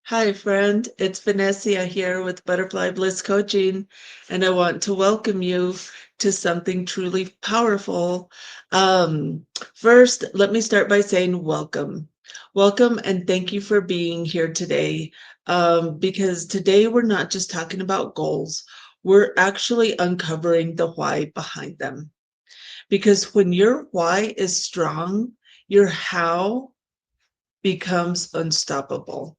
Hi, friend. It's Venecia here with Butterfly Bliss Coaching, and I want to welcome you to something truly powerful. First, let me start by saying welcome. Welcome, and thank you for being here today. Because today we're not just talking about goals, we're actually uncovering the why behind them. Because when your why is strong, your how becomes unstoppable.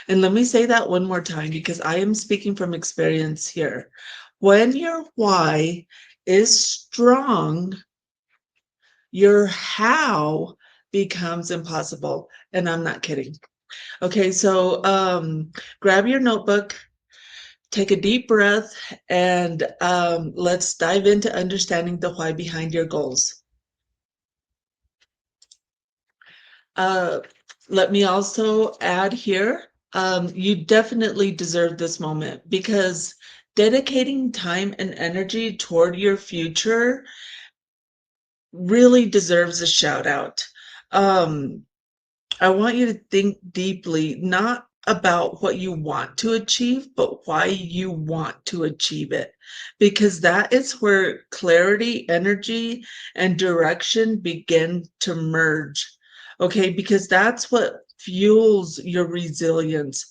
And let me say that one more time because I am speaking from experience here. When your why is strong, your how becomes impossible. And I'm not kidding. Okay, so grab your notebook, take a deep breath, and let's dive into understanding the why behind your goals. Uh, Let me also add here, you definitely deserve this moment because dedicating time and energy toward your future really deserves a shout out. Um, I want you to think deeply, not about what you want to achieve, but why you want to achieve it. Because that is where clarity, energy, and direction begin to merge. Okay, because that's what fuels your resilience.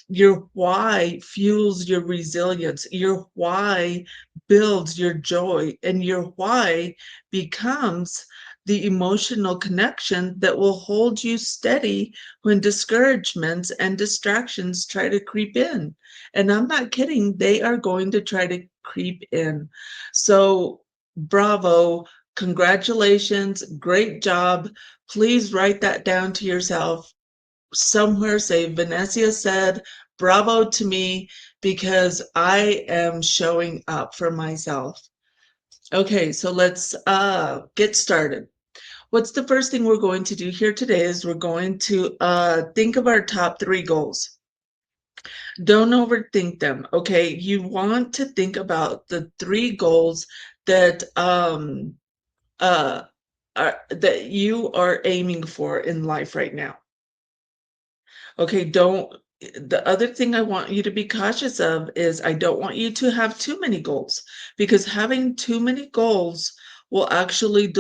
Your why fuels your resilience. Your why builds your joy, and your why becomes the emotional connection that will hold you steady when discouragements and distractions try to creep in. And I'm not kidding, they are going to try to creep in. So, bravo, congratulations, great job. Please write that down to yourself. Somewhere say, Venecia said, bravo to me because I am showing up for myself. Okay, so let's get started. What's the first thing we're going to do here today is we're going to think of our top three goals. Don't overthink them, okay? You want to think about the three goals that uh, that you are aiming for in life right now. Okay, don't. The other thing I want you to be cautious of is I don't want you to have too many goals because having too many goals will actually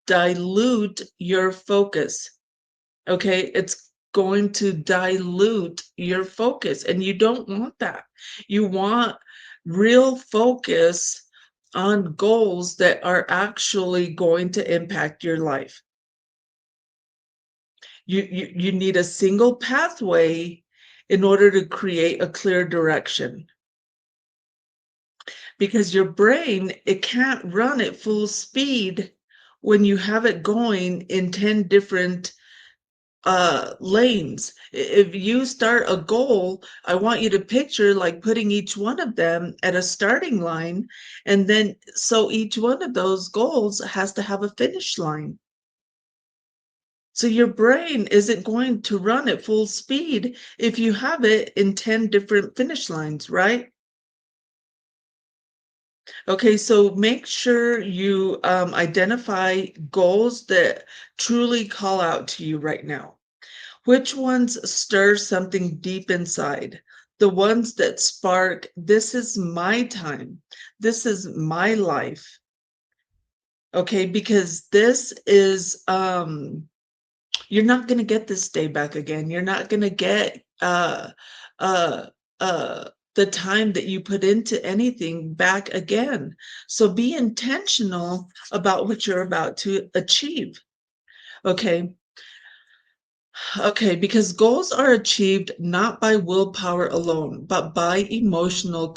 dilute your focus. Okay, it's going to dilute your focus, and you don't want that. You want real focus on goals that are actually going to impact your life. You need a single pathway in order to create a clear direction because your brain, it can't run at full speed when you have it going in 10 different lanes. If you start a goal, I want you to picture like putting each one of them at a starting line, and then so each one of those goals has to have a finish line. So your brain isn't going to run at full speed if you have it in 10 different finish lines, right? Okay, so make sure you identify goals that truly call out to you right now. Which ones stir something deep inside? The ones that spark, this is my time, this is my life. Okay, because this is you're not going to get this day back again. You're not going to get uh the time that you put into anything back again. So be intentional about what you're about to achieve. Okay. Okay, because goals are achieved not by willpower alone, but by emotional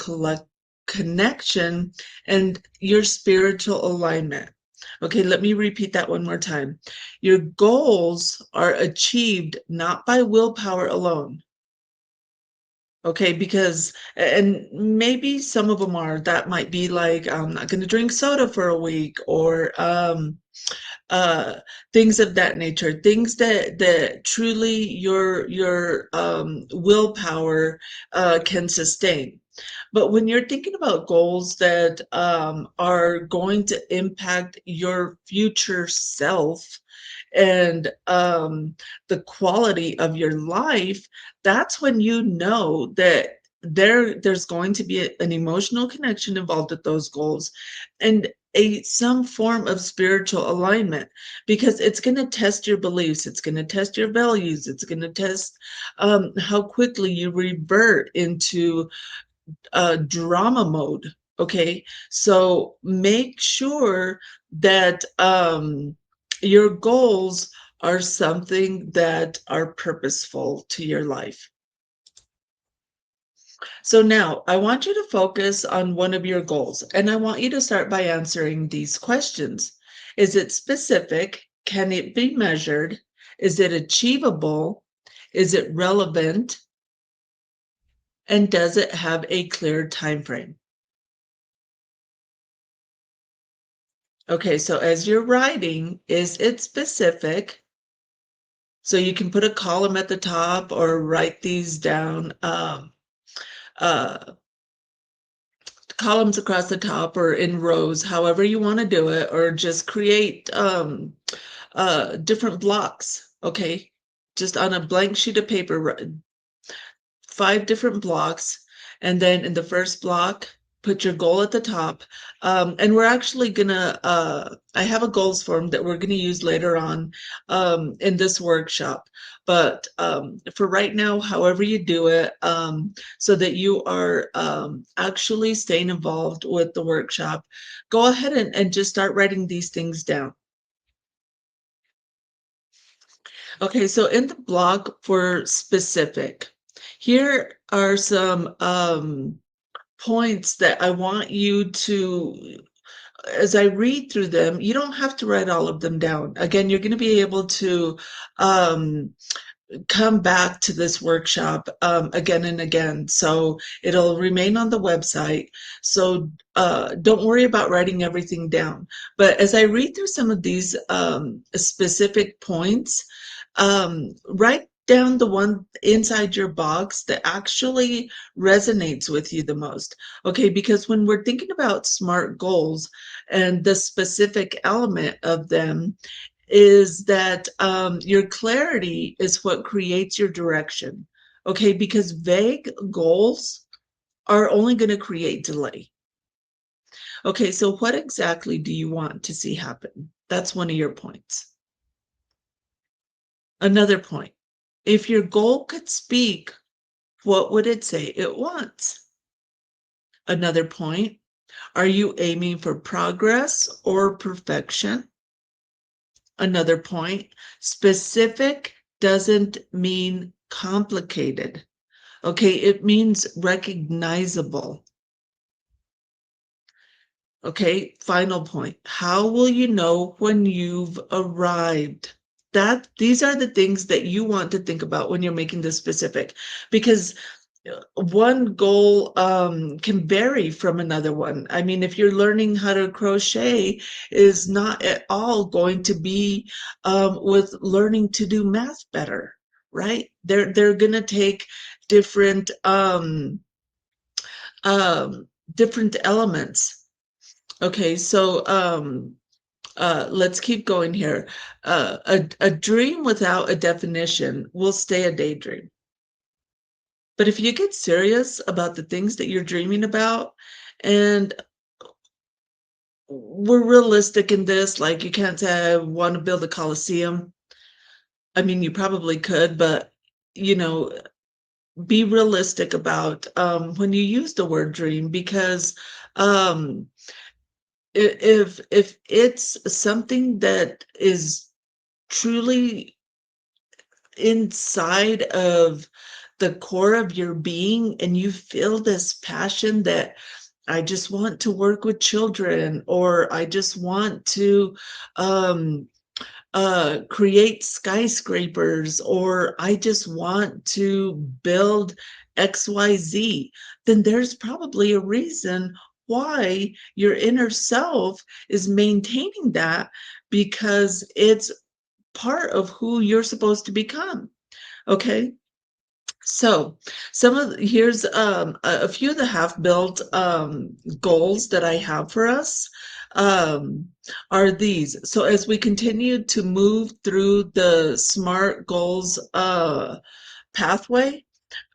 connection and your spiritual alignment. Okay, let me repeat that one more time. Your goals are achieved not by willpower alone. Okay, because, and maybe some of them are, that might be like, I'm not going to drink soda for a week, or uh things of that nature, things that truly your willpower can sustain. But when you're thinking about goals that are going to impact your future self, and the quality of your life, that's when you know that there's going to be an emotional connection involved with those goals, and some form of spiritual alignment, because it's going to test your beliefs, it's going to test your values, it's going to test how quickly you revert into drama mode. Okay, so make sure that your goals are something that are purposeful to your life. So now I want you to focus on one of your goals, and I want you to start by answering these questions. Is it specific? Can it be measured? Is it achievable? Is it relevant? And does it have a clear time frame? Okay, so as you're writing, is it specific? So you can put a column at the top or write these down, uh, columns across the top or in rows, however you want to do it, or just create different blocks. Okay, just on a blank sheet of paper, 5 different blocks, and then in the first block, put your goal at the top. And we're actually gonna, I have a goals form that we're gonna use later on in this workshop. But for right now, however you do it, so that you are actually staying involved with the workshop, go ahead and just start writing these things down. Okay, so in the block for specific, here are some points that I want you to, as I read through them, you don't have to write all of them down. Again, you're going to be able to um, come back to this workshop again and again. So it'll remain on the website. So don't worry about writing everything down. But as I read through some of these specific points, write down the one inside your box that actually resonates with you the most. Okay, because when we're thinking about SMART goals and the specific element of them, is that your clarity is what creates your direction. Okay, because vague goals are only going to create delay. Okay, so what exactly do you want to see happen? That's one of your points. Another point, if your goal could speak, what would it say it wants? Another point, are you aiming for progress or perfection? Another point, specific doesn't mean complicated. Okay, it means recognizable. Okay, final point. How will you know when you've arrived? These are the things that you want to think about when you're making this specific, because one goal can vary from another one. I mean, if you're learning how to crochet, is not at all going to be with learning to do math better, right? They're gonna take different different elements. Okay, so let's keep going here. A dream without a definition will stay a daydream. But if you get serious about the things that you're dreaming about, and we're realistic in this, like you can't say, I want to build a Coliseum. I mean, you probably could, but you know, be realistic about when you use the word dream, because um, if it's something that is truly inside of the core of your being, and you feel this passion that I just want to work with children, or I just want to um, create skyscrapers, or I just want to build XYZ, then there's probably a reason why your inner self is maintaining that, because it's part of who you're supposed to become. Okay. So here's a few of the half built goals that I have for us. um, are these. So as we continue to move through the SMART goals pathway,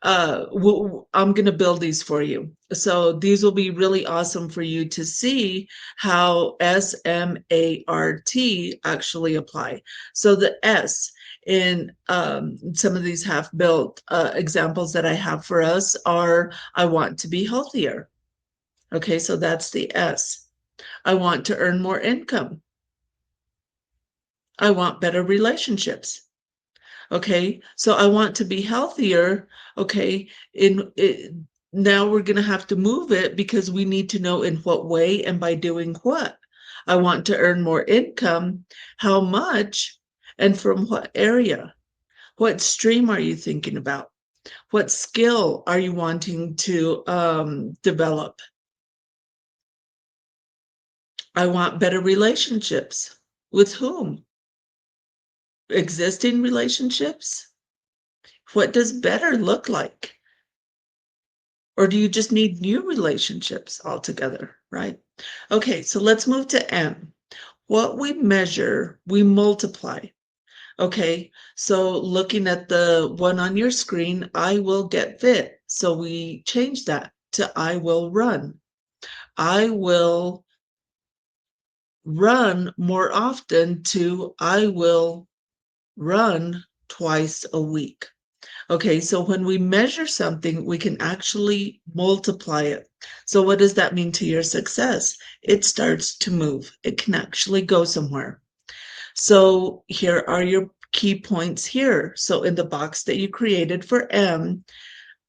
I'm going to build these for you. So these will be really awesome for you to see how SMART actually apply. So the S in some of these half-built examples that I have for us are, I want to be healthier. Okay, so that's the S. I want to earn more income. I want better relationships. Okay, so I want to be healthier. Okay, now we're going to have to move it because we need to know in what way and by doing what. I want to earn more income. How much and from what area? What stream are you thinking about? What skill are you wanting to develop? I want better relationships. With whom? Existing relationships? What does better look like? Or do you just need new relationships altogether, right? Okay, so let's move to M. What we measure, we multiply. Okay, so looking at the one on your screen, I will get fit. So we change that to I will run. I will run more often to I will run twice a week. Okay, so when we measure something, we can actually multiply it. So what does that mean to your success? It starts to move. It can actually go somewhere. So here are your key points here. So in the box that you created for M,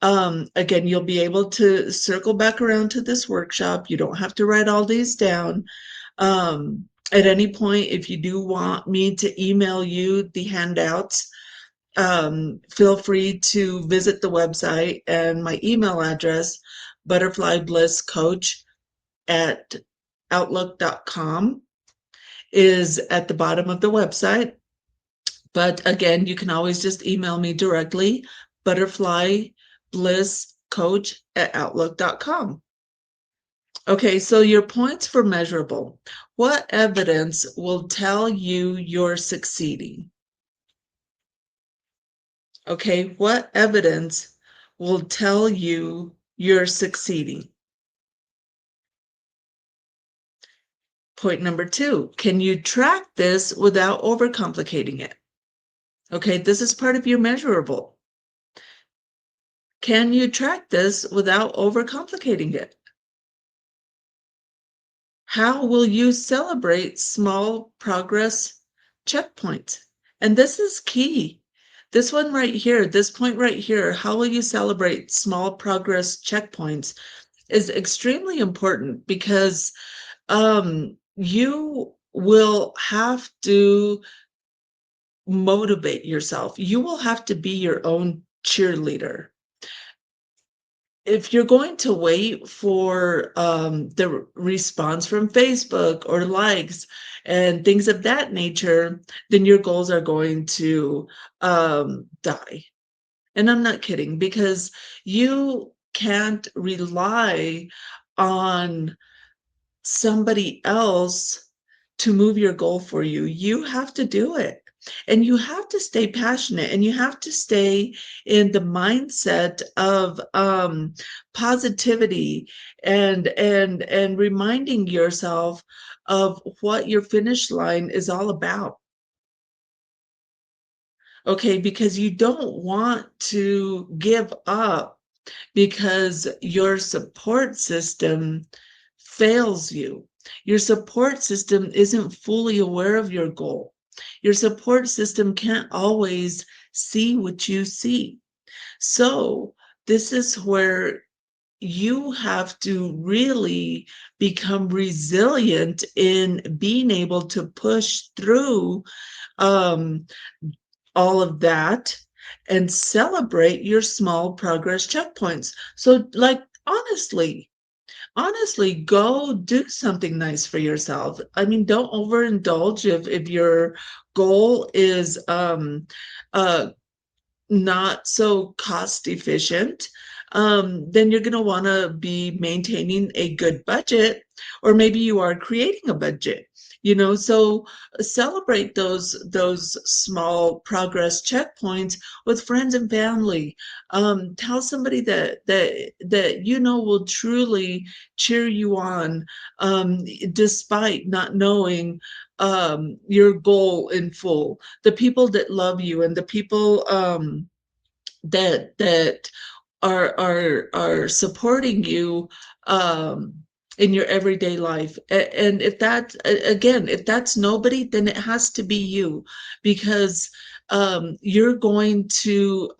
again, you'll be able to circle back around to this workshop. You don't have to write all these down. At any point, if you do want me to email you the handouts, feel free to visit the website, and my email address, butterflyblisscoach@outlook.com, is at the bottom of the website. But again, you can always just email me directly, butterflyblisscoach@outlook.com. Okay, so your points for measurable. What evidence will tell you you're succeeding? Okay, what evidence will tell you you're succeeding? Point number 2, can you track this without overcomplicating it? Okay, this is part of your measurable. Can you track this without overcomplicating it? How will you celebrate small progress checkpoints? And this is key. This one right here, this point right here, how will you celebrate small progress checkpoints, is extremely important because you will have to motivate yourself. You will have to be your own cheerleader. If you're going to wait for the response from Facebook or likes and things of that nature, then your goals are going to die. And I'm not kidding, because you can't rely on somebody else to move your goal for you. You have to do it. And you have to stay passionate, and you have to stay in the mindset of positivity, and reminding yourself of what your finish line is all about. Okay, because you don't want to give up because your support system fails you. Your support system isn't fully aware of your goal. Your support system can't always see what you see. So, this is where you have to really become resilient in being able to push through um, all of that and celebrate your small progress checkpoints. So, like, honestly, go do something nice for yourself. I mean, don't overindulge if your goal is not so cost efficient, then you're going to want to be maintaining a good budget, or maybe you are creating a budget. So celebrate those small progress checkpoints with friends and family. Tell somebody that will truly cheer you on, despite not knowing your goal in full. The people that love you, and the people that are supporting you um in your everyday life. And if that, again, if that's nobody, then it has to be you, because you're going to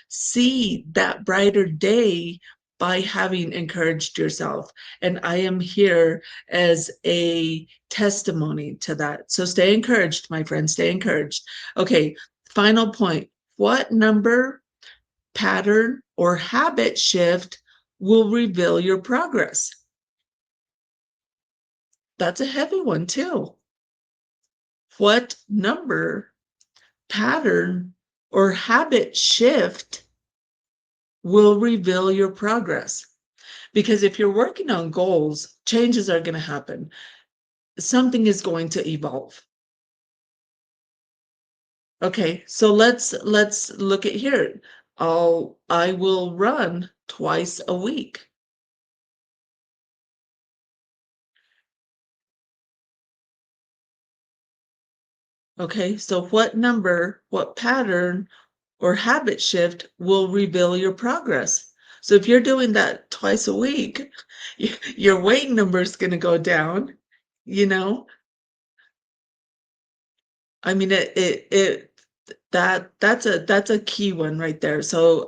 see that brighter day by having encouraged yourself. And I am here as a testimony to that. So stay encouraged, my friend, stay encouraged. Okay, final point. What number, pattern, or habit shift will reveal your progress? That's a heavy one, too. What number, pattern, or habit shift will reveal your progress? Because if you're working on goals, changes are going to happen. Something is going to evolve. Okay, so let's look at here. I will run twice a week. Okay, so what number, what pattern, or habit shift will reveal your progress? So if you're doing that twice a week, your weight number is going to go down. You know, I mean, that's a key one right there. So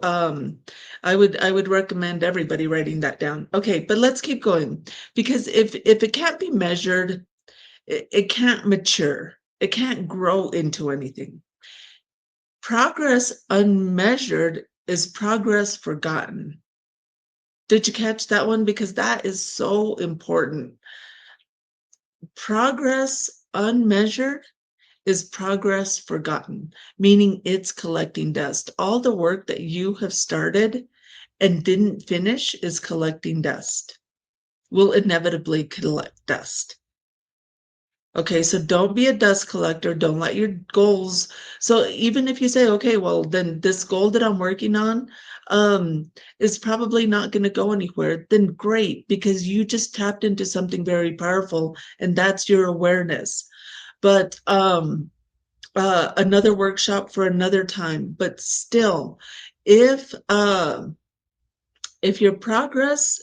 I would recommend everybody writing that down. Okay, but let's keep going, because if it can't be measured, it can't mature. It can't grow into anything. Progress unmeasured is progress forgotten. Did you catch that one? Because that is so important. Progress unmeasured is progress forgotten, meaning it's collecting dust. All the work that you have started and didn't finish is collecting dust, will inevitably collect dust. Okay, so don't be a dust collector. Don't let your goals. So even if you say, okay, well, then this goal that I'm working on is probably not going to go anywhere, then great, because you just tapped into something very powerful, and that's your awareness. But another workshop for another time. But still, if if your progress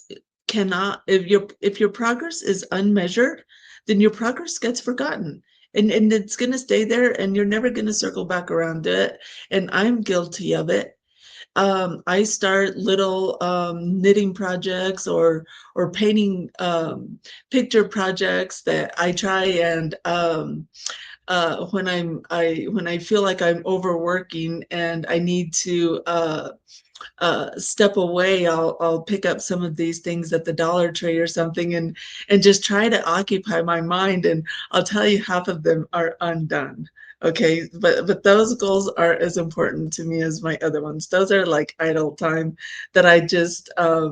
if your progress is unmeasured, then your progress gets forgotten, and it's going to stay there, and you're never going to circle back around to it. And I'm guilty of it. I start little knitting projects, or painting picture projects that I try, and when I feel like I'm overworking and I need to step away, I'll pick up some of these things at the Dollar Tree or something, and just try to occupy my mind. And I'll tell you, half of them are undone. Okay, but those goals are as important to me as my other ones. Those are like idle time that I just uh,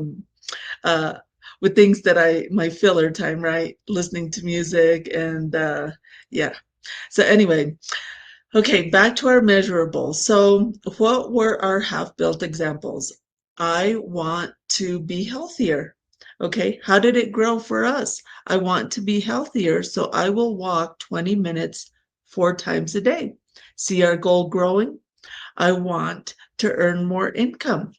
with things that my filler time, right? Listening to music, and yeah. So anyway, okay, back to our measurables. So, what were our half-built examples? I want to be healthier. Okay, how did it grow for us? I want to be healthier, so I will walk 20 minutes 4 times a day. See our goal growing? I want to earn more income.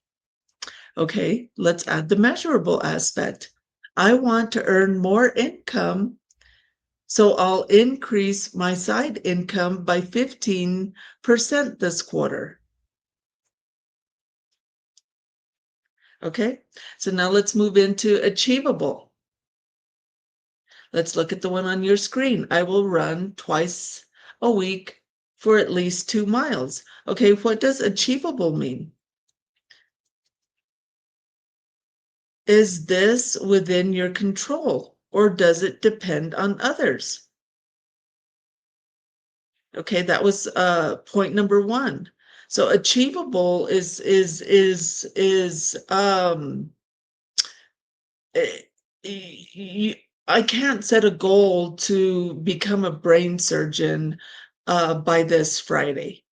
Okay, let's add the measurable aspect. I want to earn more income, so I'll increase my side income by 15% this quarter. Okay, so now let's move into achievable. Let's look at the one on your screen. I will run twice a week for at least 2 miles. Okay, what does achievable mean? Is this within your control, or does it depend on others? Okay, that was point number one. So achievable is eh, you, I can't set a goal to become a brain surgeon by this Friday.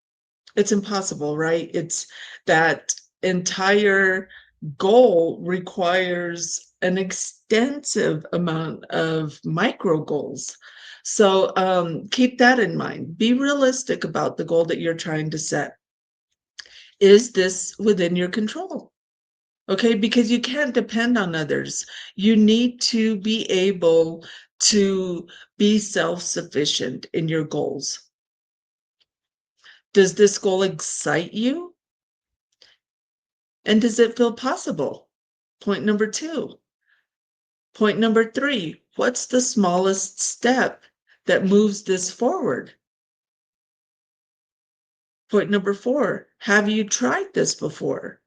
It's impossible, right? It's that entire goal requires an extensive amount of micro goals. So keep that in mind. Be realistic about the goal that you're trying to set. Is this within your control? Okay, because you can't depend on others. You need to be able to be self-sufficient in your goals. Does this goal excite you? And does it feel possible? Point number 2. Point number 3, what's the smallest step that moves this forward? Point number 4, have you tried this before?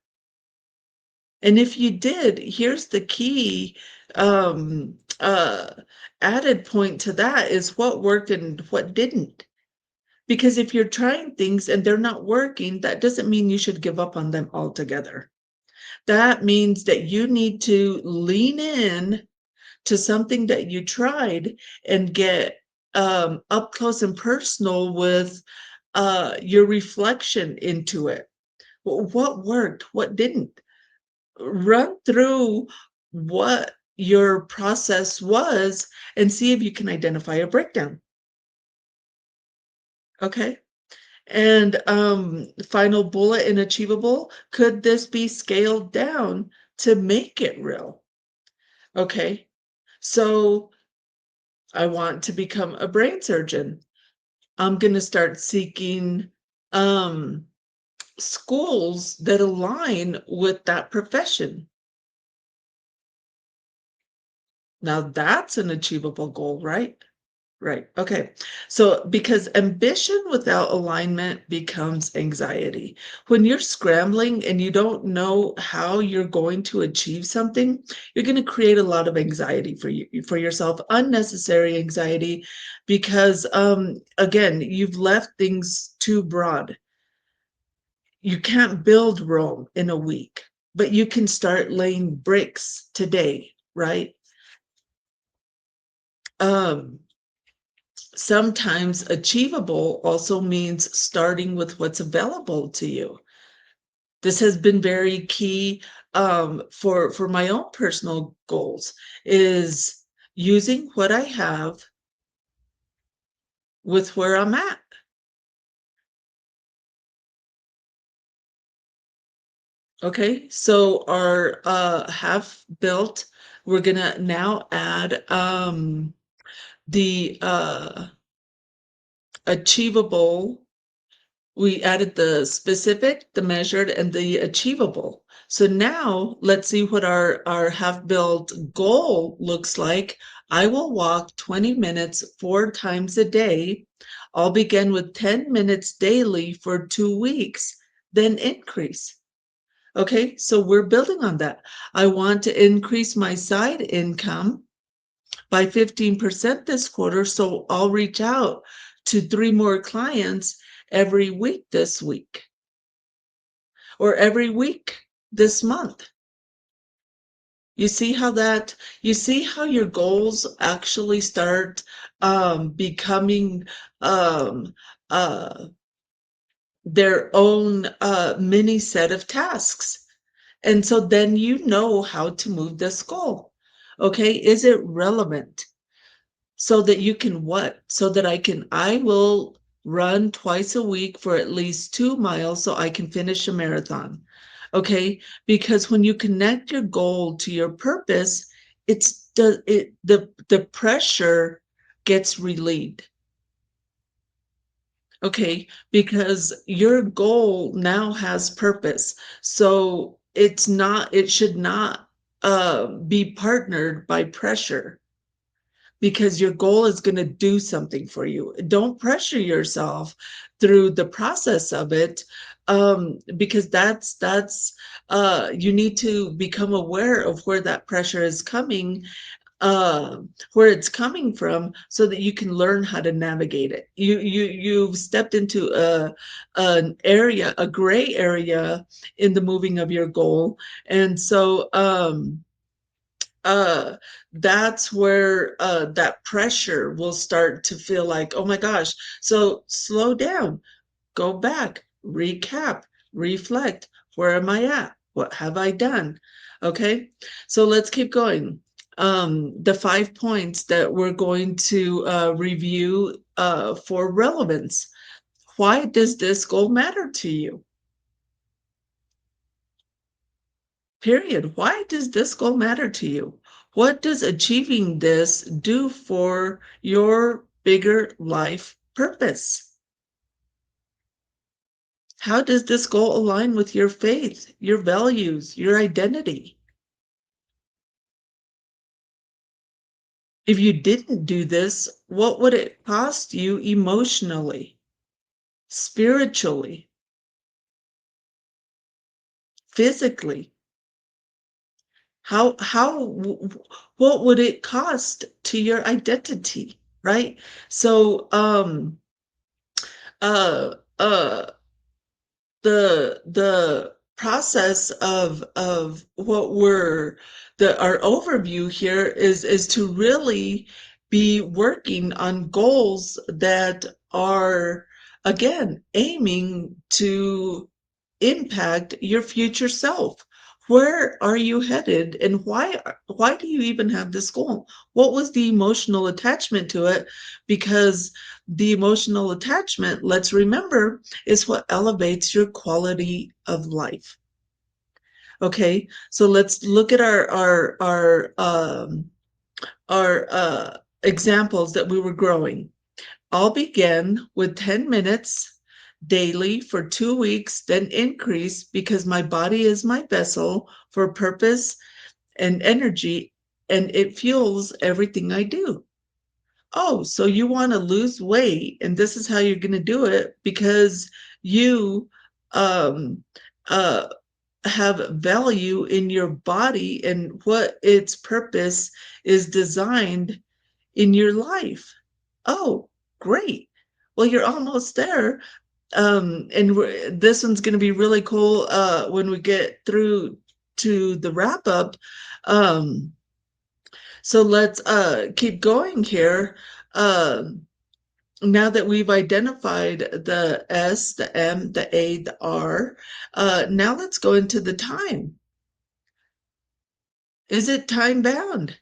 And if you did, here's the key added point to that is what worked and what didn't. Because if you're trying things and they're not working, that doesn't mean you should give up on them altogether. That means that you need to lean in to something that you tried and get up close and personal with your reflection into it. What worked? What didn't? Run through what your process was and see if you can identify a breakdown. Okay. And final bullet in Achievable, could this be scaled down to make it real? Okay. So I want to become a brain surgeon. I'm going to start seeking um, schools that align with that profession. Now that's an achievable goal, right? Right. Okay. So, because ambition without alignment becomes anxiety. When you're scrambling and you don't know how you're going to achieve something, you're going to create a lot of anxiety for you, for yourself, unnecessary anxiety, because again, you've left things too broad. You can't build Rome in a week, but you can start laying bricks today, right? Um, Sometimes achievable also means starting with what's available to you. This has been very key for my own personal goals, is using what I have with where I'm at. Okay, so our half built, we're gonna now add the achievable. We added the specific, the measured, and the achievable. So now let's see what our half-built goal looks like. I will walk 20 minutes 4 times a day. I'll begin with 10 minutes daily for 2 weeks, then increase. Okay, so we're building on that. I want to increase my side income by 15% this quarter, so I'll reach out to 3 more clients every week this week or every week this month. You see how your goals actually start becoming um, uh, their own mini set of tasks. And so then you know how to move this goal. Okay, is it relevant? So that you can what? So that I will run twice a week for at least 2 miles so I can finish a marathon. Okay, because when you connect your goal to your purpose, the pressure gets relieved. Okay, because your goal now has purpose. So it should not be partnered by pressure, because your goal is going to do something for you. Don't pressure yourself through the process of it, because you need to become aware of where that pressure is coming, uh, where it's coming from, so that you can learn how to navigate it. You've stepped into an area, a gray area in the moving of your goal, and so uh that's where that pressure will start to feel like, oh my gosh. So slow down, go back, recap, reflect. Where am I at? What have I done? Okay, so let's keep going. The 5 points that we're going to review for relevance. Why does this goal matter to you? Period. Why does this goal matter to you? What does achieving this do for your bigger life purpose? How does this goal align with your faith, your values, your identity? If you didn't do this, what would it cost you emotionally, spiritually, physically? What would it cost to your identity, right? So uh uh the process of what we're the our overview here is to really be working on goals that are, again, aiming to impact your future self. Where are you headed, and why do you even have this goal? What was the emotional attachment to it? Because the emotional attachment, let's remember, is what elevates your quality of life. Okay, so let's look at our examples that we were growing. I'll begin with 10 minutes daily for 2 weeks, then increase, because my body is my vessel for purpose and energy, and it fuels everything I do. Oh, so you want to lose weight, and this is how you're going to do it, because you um, uh, have value in your body and what its purpose is designed in your life. Oh, great. Well, you're almost there. And this one's going to be really cool when we get through to the wrap up. Um, so let's keep going here. Um, Now that we've identified the S, the M, the A, the R, now let's go into the time. Is it time bound?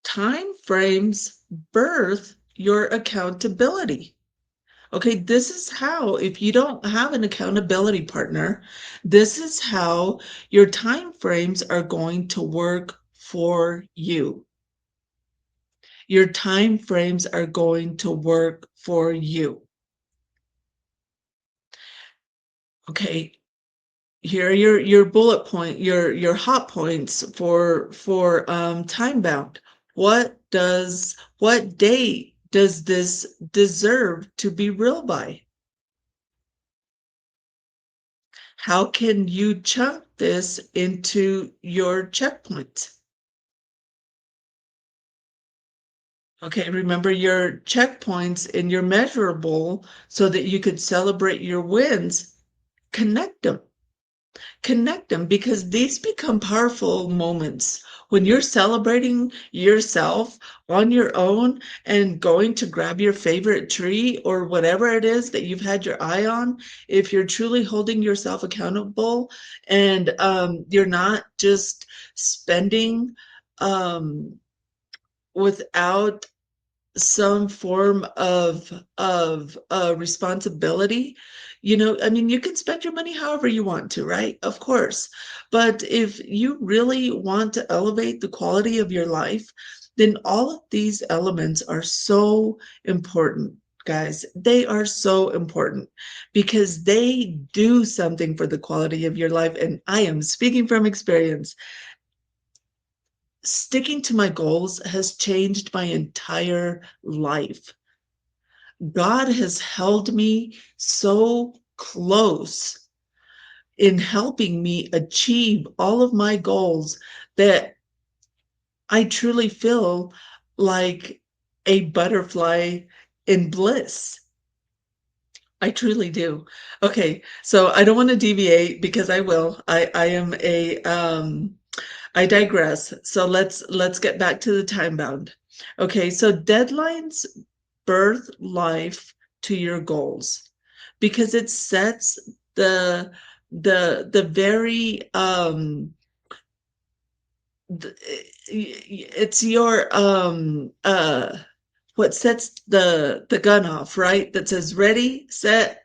Time frames birth your accountability. Okay, this is how, if you don't have an accountability partner, this is how your time frames are going to work for you. Your time frames are going to work for you. Okay, here are your bullet point, your hot points for time bound. What date does this deserve to be real by? How can you chunk this into your checkpoints? Okay, remember your checkpoints and your measurable, so that you could celebrate your wins. Connect them. Connect them, because these become powerful moments when you're celebrating yourself on your own and going to grab your favorite tree or whatever it is that you've had your eye on. If you're truly holding yourself accountable, and you're not just spending um, without some form of responsibility. I mean, you can spend your money however you want to, right? Of course. But if you really want to elevate the quality of your life, then all of these elements are so important, guys. They are so important because they do something for the quality of your life, and I am speaking from experience. Sticking to my goals has changed my entire life. God has held me so close in helping me achieve all of my goals, that I truly feel like a butterfly in bliss. I truly do. Okay, so I don't want to deviate because I will. I am a I digress. So let's get back to the time bound. Okay, so deadlines birth life to your goals because it sets the very it's your what sets the gun off, right? That says ready, set,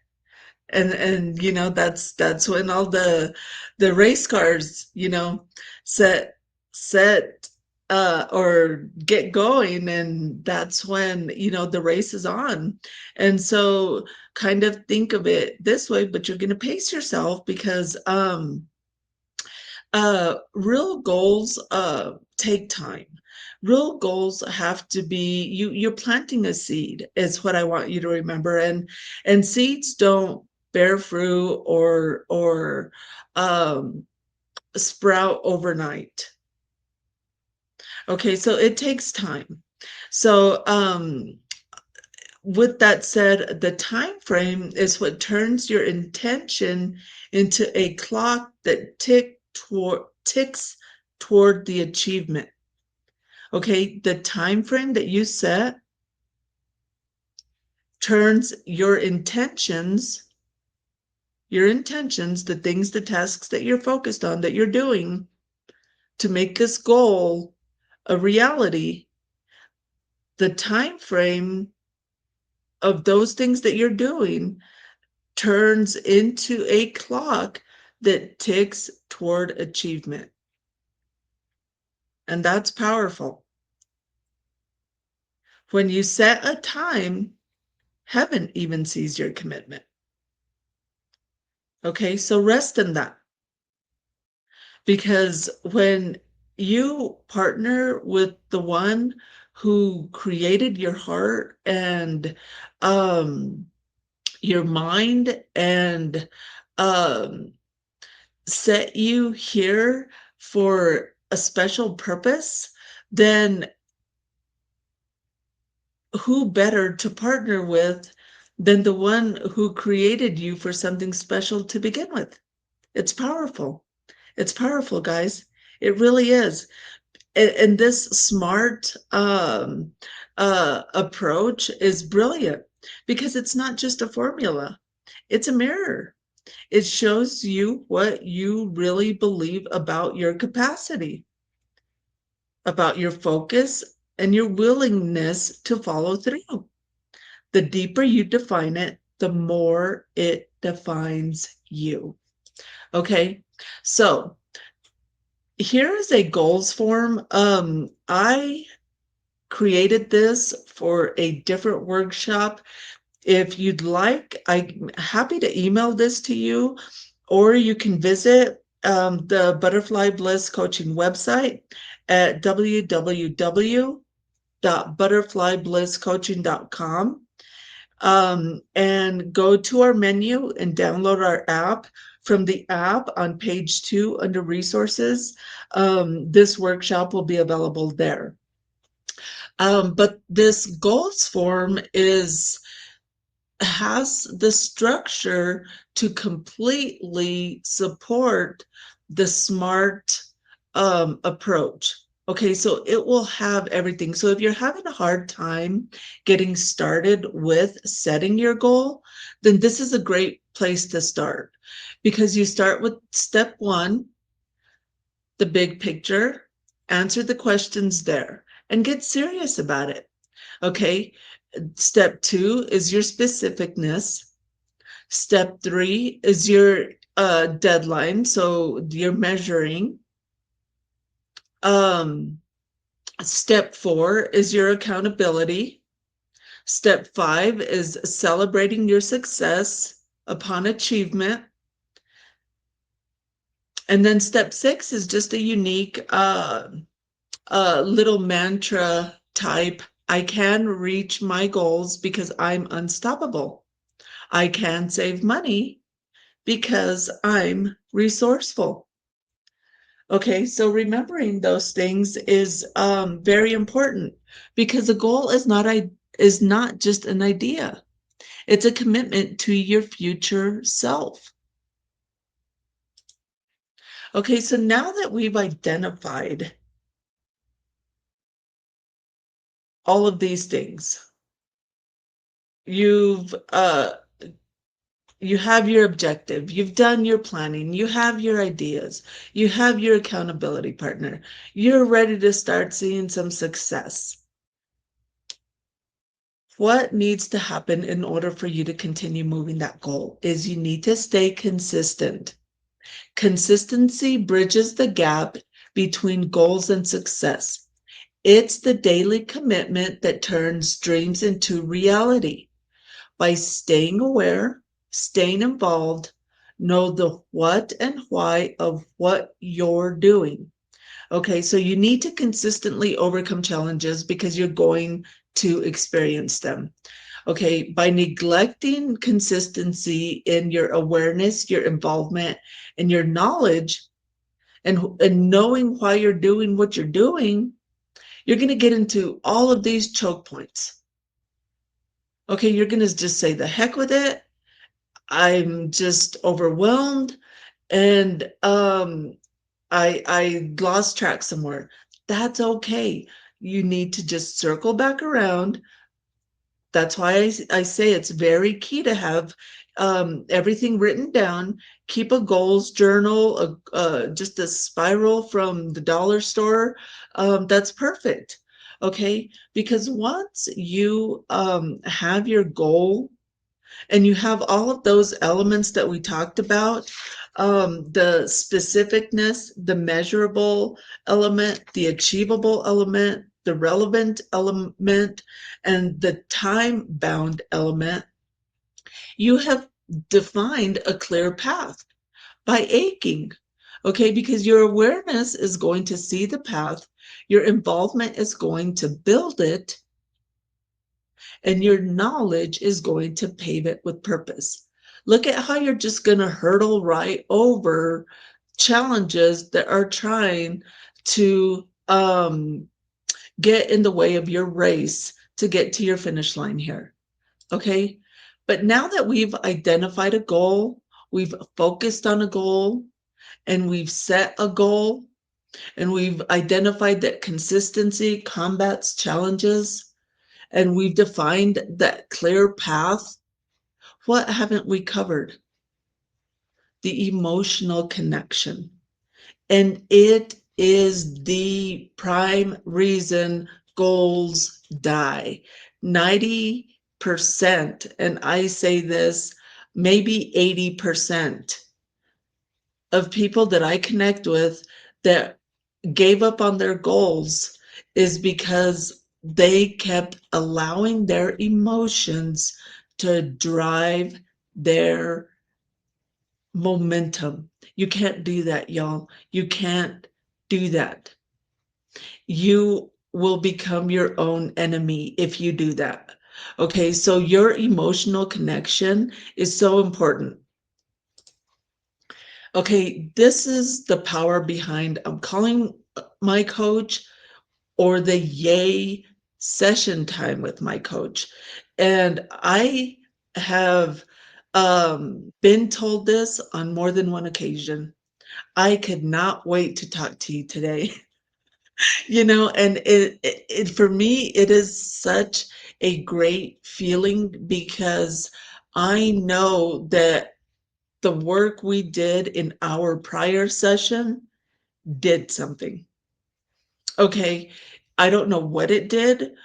and that's when all the race cars, set or get going, and that's when the race is on. And so kind of think of it this way, but you're going to pace yourself because real goals take time. Real goals have to be you're planting a seed is what I want you to remember. And seeds don't bear fruit or um, sprout overnight. Okay, so it takes time. So with that said, the time frame is what turns your intention into a clock that ticks toward the achievement. Okay, the time frame that you set turns your intentions, the things, the tasks that you're focused on, that you're doing to make this goal a reality. The time frame of those things that you're doing turns into a clock that ticks toward achievement. And that's powerful. When you set a time, heaven even sees your commitment. Okay, so rest in that. Because when you partner with the one who created your heart and um, your mind and um, set you here for a special purpose, then who better to partner with than the one who created you for something special to begin with? It's powerful. It's powerful, guys. It really is. And this smart approach is brilliant because it's not just a formula, it's a mirror. It shows you what you really believe about your capacity, about your focus, and your willingness to follow through. The deeper you define it, the more it defines you. Okay, so here is a goals form. I created this for a different workshop. If you'd like, I'm happy to email this to you, or you can visit the Butterfly Bliss Coaching website at www.butterflyblisscoaching.com, and go to our menu and download our app. From the app on page 2 under resources, this workshop will be available there. But this goals form has the structure to completely support the smart approach. Okay, so it will have everything. So if you're having a hard time getting started with setting your goal, then this is a great place to start because you start with step 1, the big picture, answer the questions there, and get serious about it. Okay, step 2 is your specificness. Step 3 is your deadline, so you're measuring. Um, Step 4 is your accountability. Step 5 is celebrating your success upon achievement. And then step 6 is just a unique little mantra type. I can reach my goals because I'm unstoppable. I can save money because I'm resourceful. Okay, so remembering those things is very important because a goal is not just an idea. It's a commitment to your future self. Okay, so now that we've identified all of these things, you've you have your objective, you've done your planning, you have your ideas, you have your accountability partner, you're ready to start seeing some success. What needs to happen in order for you to continue moving that goal is you need to stay consistent. Consistency bridges the gap between goals and success. It's the daily commitment that turns dreams into reality. By staying aware, staying involved, know the what and why of what you're doing. Okay, so you need to consistently overcome challenges because you're going to experience them. Okay, by neglecting consistency in your awareness, your involvement, and your knowledge, and knowing why you're doing what you're doing, you're going to get into all of these choke points. Okay, you're going to just say the heck with it. I'm just overwhelmed, and I lost track somewhere. That's okay. You need to just circle back around. That's why I say it's very key to have everything written down. Keep a goals journal, just a spiral from the dollar store. That's perfect. Okay, because once you have your goal and you have all of those elements that we talked about, the specificness, the measurable element, the achievable element, the relevant element, and the time bound element, you have defined a clear path by aching. Okay, because your awareness is going to see the path, your involvement is going to build it, and your knowledge is going to pave it with purpose. Look at how you're just going to hurdle right over challenges that are trying to get in the way of your race to get to your finish line here. Okay. But now that we've identified a goal, we've focused on a goal, and we've set a goal, and we've identified that consistency combats challenges, and we've defined that clear path, what haven't we covered? The emotional connection. And it is the prime reason goals die. 90%, and I say this, maybe 80% of people that I connect with that gave up on their goals is because they kept allowing their emotions to drive their momentum. You can't do that, y'all. You can't do that. You will become your own enemy if you do that. Okay, so your emotional connection is so important. Okay, this is the power behind I'm calling my coach, or the yay session time with my coach. And I have been told this on more than one occasion. I could not wait to talk to you today. And for me, it is such a great feeling because I know that the work we did in our prior session did something. Okay, I don't know what it did,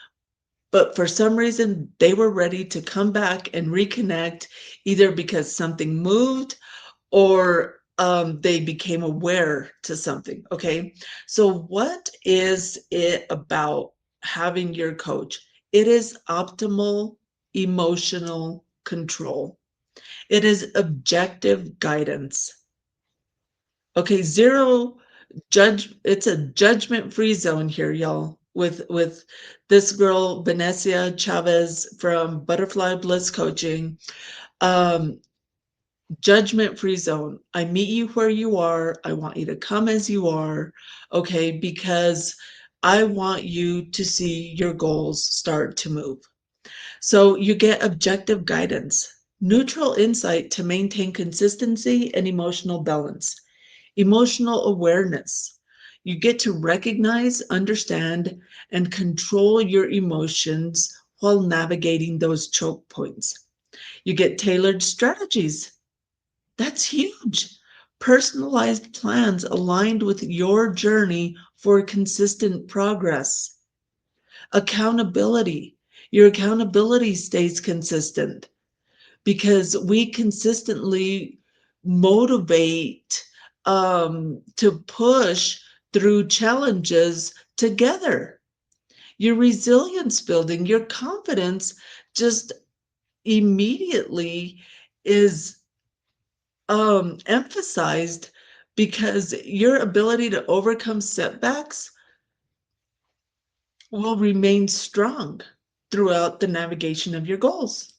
but for some reason they were ready to come back and reconnect, either because something moved or they became aware to something. Okay, so what is it about having your coach? It is optimal emotional control. It is objective guidance. Okay, zero judge. It's a judgment-free zone here, y'all. With this girl, Venecia Chavez from Butterfly Bliss Coaching. Um, Judgment-free zone. I meet you where you are. I want you to come as you are, okay? Because I want you to see your goals start to move. So you get objective guidance, neutral insight to maintain consistency and emotional balance, emotional awareness. You get to recognize, understand, and control your emotions while navigating those choke points. You get tailored strategies. That's huge. Personalized plans aligned with your journey for consistent progress. Accountability. Your accountability stays consistent because we consistently motivate to push through challenges together. Your resilience building, your confidence just immediately is emphasized because your ability to overcome setbacks will remain strong throughout the navigation of your goals.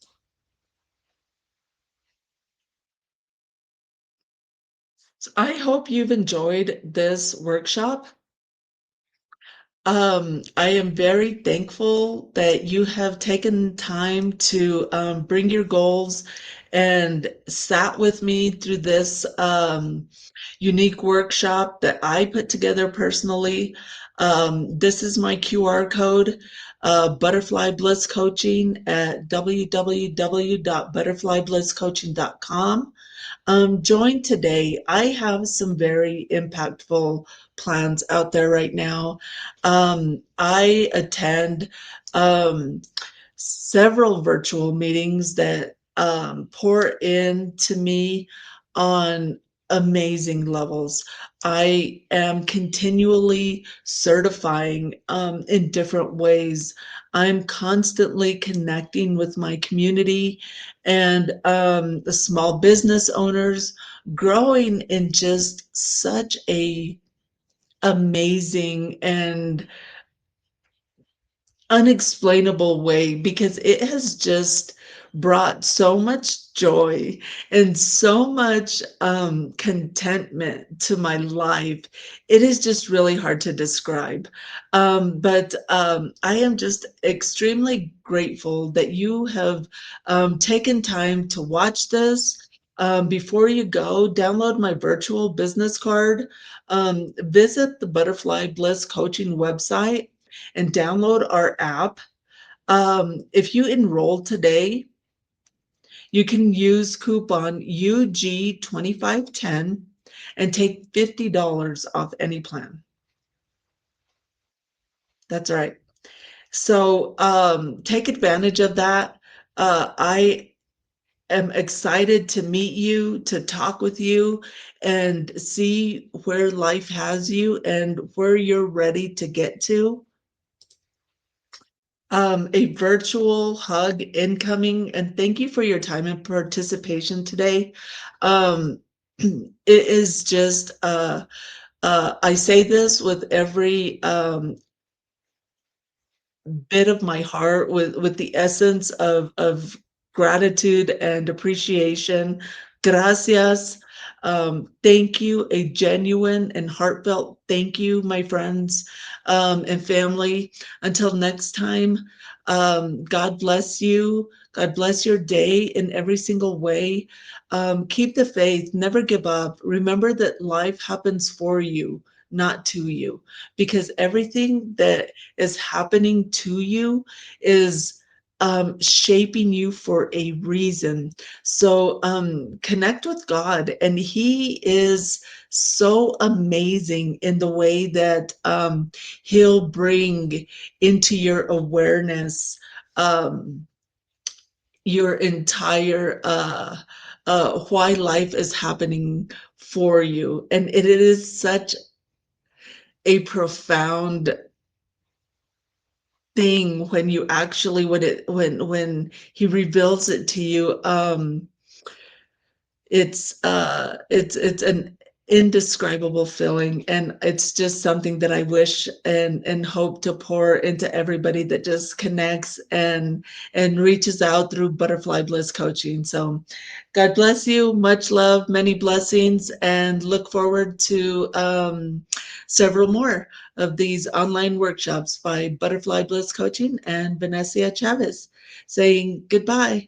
So I hope you've enjoyed this workshop. I am very thankful that you have taken time to bring your goals and sat with me through this unique workshop that I put together personally. This is my QR code, Butterfly Bliss Coaching at www.butterflyblisscoaching.com. Join today. I have some very impactful plans out there right now. I attend um, several virtual meetings that pour into me on amazing levels. I am continually certifying in different ways. I'm constantly connecting with my community and the small business owners, growing in just such a amazing and unexplainable way because it has just brought so much joy and so much contentment to my life. It is just really hard to describe. But I am just extremely grateful that you have taken time to watch this. Before you go, download my virtual business card. Visit the Butterfly Bliss Coaching website and download our app. If you enroll today, you can use coupon UG2510 and take $50 off any plan. That's right. So take advantage of that. I am excited to meet you, to talk with you, and see where life has you and where you're ready to get to. A virtual hug incoming, and thank you for your time and participation today. It is just, I say this with every bit of my heart, with the essence of gratitude and appreciation. Gracias. Thank you, a genuine and heartfelt thank you, my friends and family. Until next time, God bless you. God bless your day in every single way. Keep the faith, never give up. Remember that life happens for you, not to you, because everything that is happening to you is shaping you for a reason. So connect with God, and He is so amazing in the way that He'll bring into your awareness your entire why life is happening for you. And it is such a profound thing when you actually when he reveals it to you. It's indescribable feeling, and it's just something that I wish and hope to pour into everybody that just connects and reaches out through Butterfly Bliss coaching. So God bless you, much love, many blessings, and look forward to several more of these online workshops by Butterfly Bliss Coaching and Venecia Chavez. Saying goodbye.